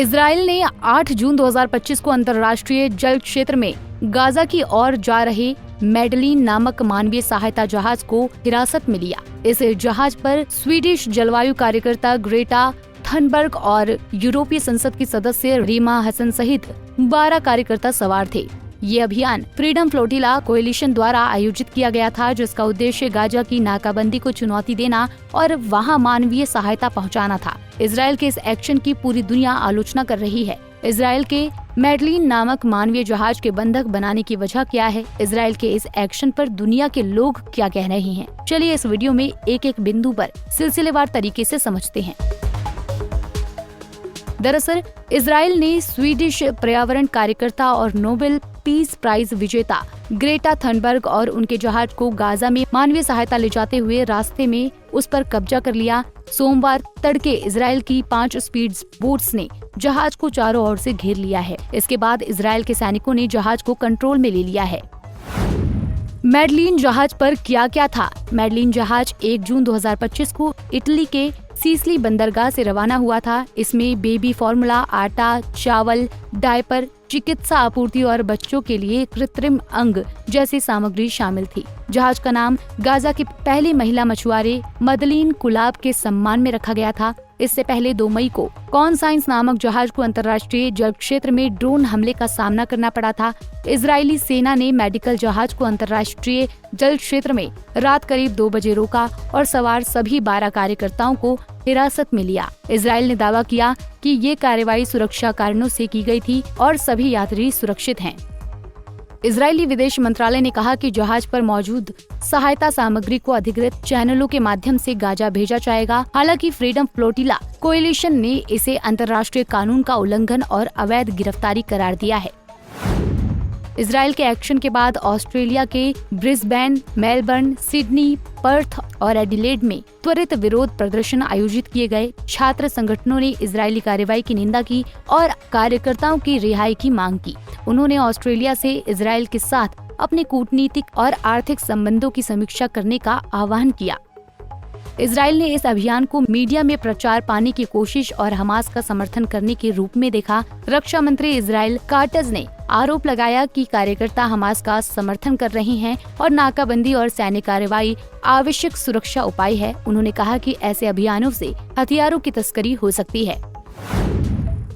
Israel ने 8 जून 2025 को अंतर्राष्ट्रीय जल क्षेत्र में गाजा की ओर जा रहे मेडलिन नामक मानवीय सहायता जहाज को हिरासत में लिया। इस जहाज पर स्वीडिश जलवायु कार्यकर्ता ग्रेटा थनबर्ग और यूरोपीय संसद की सदस्य रीमा हसन सहित 12 कार्यकर्ता सवार थे। ये अभियान फ्रीडम फ्लोटिला कोएलिशन द्वारा आयोजित किया गया था, जिसका उद्देश्य गाजा की नाकाबंदी को चुनौती देना और वहां मानवीय सहायता पहुंचाना था। इजराइल के इस एक्शन की पूरी दुनिया आलोचना कर रही है। इजराइल के मेडलिन नामक मानवीय जहाज के बंधक बनाने की वजह क्या है? इजराइल के इस एक्शन पर दुनिया के लोग क्या कह रहे हैं? चलिए इस वीडियो में एक एक बिंदु पर सिलसिलेवार तरीके से समझते हैं। दरअसल इजराइल ने स्वीडिश पर्यावरण कार्यकर्ता और नोबेल पीस प्राइज विजेता ग्रेटा थनबर्ग और उनके जहाज को गाजा में मानवीय सहायता ले जाते हुए रास्ते में उस पर कब्जा कर लिया। सोमवार तड़के इजराइल की 5 स्पीड बोट्स ने जहाज को चारों ओर से घेर लिया है। इसके बाद इजराइल के सैनिकों ने जहाज को कंट्रोल में ले लिया है। मेडलिन जहाज पर क्या क्या था? मेडलिन जहाज 1 जून 2025 को इटली के सीसली बंदरगाह से रवाना हुआ था। इसमें बेबी फॉर्मूला, आटा, चावल, डायपर, चिकित्सा आपूर्ति और बच्चों के लिए कृत्रिम अंग जैसी सामग्री शामिल थी। जहाज का नाम गाजा की पहली महिला मछुआरे मदलीन कुलाब के सम्मान में रखा गया था। इससे पहले 2 मई को कॉनसाइंस नामक जहाज को अंतर्राष्ट्रीय जल क्षेत्र में ड्रोन हमले का सामना करना पड़ा था। इजरायली सेना ने मेडिकल जहाज को अंतर्राष्ट्रीय जल क्षेत्र में रात करीब 2 बजे रोका और सवार सभी 12 कार्यकर्ताओं को हिरासत में लिया। इजराइल ने दावा किया कि ये कार्रवाई सुरक्षा कारणों से की गई थी और सभी यात्री सुरक्षित हैं। इजरायली विदेश मंत्रालय ने कहा कि जहाज पर मौजूद सहायता सामग्री को अधिकृत चैनलों के माध्यम से गाजा भेजा जाएगा। हालांकि फ्रीडम फ्लोटिला कोएलिशन ने इसे अंतर्राष्ट्रीय कानून का उल्लंघन और अवैध गिरफ्तारी करार दिया है। इजराइल के एक्शन के बाद ऑस्ट्रेलिया के ब्रिस्बेन, मेलबर्न, सिडनी, पर्थ और एडिलेड में त्वरित विरोध प्रदर्शन आयोजित किए गए। छात्र संगठनों ने इजरायली कार्रवाई की निंदा की और कार्यकर्ताओं की रिहाई की मांग की। उन्होंने ऑस्ट्रेलिया से इजराइल के साथ अपने कूटनीतिक और आर्थिक संबंधों की समीक्षा करने का आह्वान किया। इजराइल ने इस अभियान को मीडिया में प्रचार पाने की कोशिश और हमास का समर्थन करने के रूप में देखा। रक्षा मंत्री इजराइल काटज ने आरोप लगाया कि कार्यकर्ता हमास का समर्थन कर रहे हैं और नाकाबंदी और सैन्य कार्रवाई आवश्यक सुरक्षा उपाय है। उन्होंने कहा कि ऐसे अभियानों से हथियारों की तस्करी हो सकती है।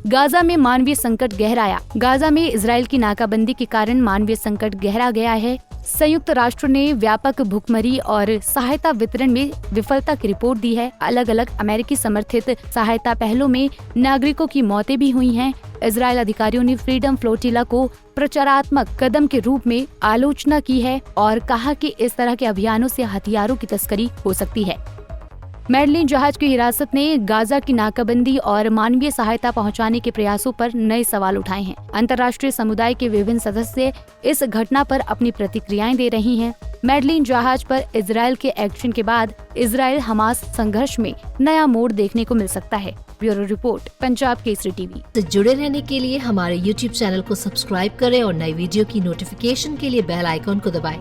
गाजा में मानवीय संकट गहराया। गाजा में इजराइल की नाकाबंदी के कारण मानवीय संकट गहरा गया है। संयुक्त राष्ट्र ने व्यापक भुखमरी और सहायता वितरण में विफलता की रिपोर्ट दी है। अलग अलग अमेरिकी समर्थित सहायता पहलों में नागरिकों की मौतें भी हुई हैं। इजराइल अधिकारियों ने फ्रीडम फ्लोटिला को प्रचारात्मक कदम के रूप में आलोचना की है और कहा कि इस तरह के अभियानों से हथियारों की तस्करी हो सकती है। मेडलिन जहाज की हिरासत ने गाजा की नाकाबंदी और मानवीय सहायता पहुंचाने के प्रयासों पर नए सवाल उठाए हैं। अंतर्राष्ट्रीय समुदाय के विभिन्न सदस्य इस घटना पर अपनी प्रतिक्रियाएं दे रही हैं। मेडलिन जहाज पर इजराइल के एक्शन के बाद इजराइल हमास संघर्ष में नया मोड़ देखने को मिल सकता है। Bureau report, Punjab Kesari TV. तो जुड़े रहने के लिए हमारे YouTube चैनल को सब्सक्राइब करें और नई वीडियो की नोटिफिकेशन के लिए बेल आइकॉन को दबाएं।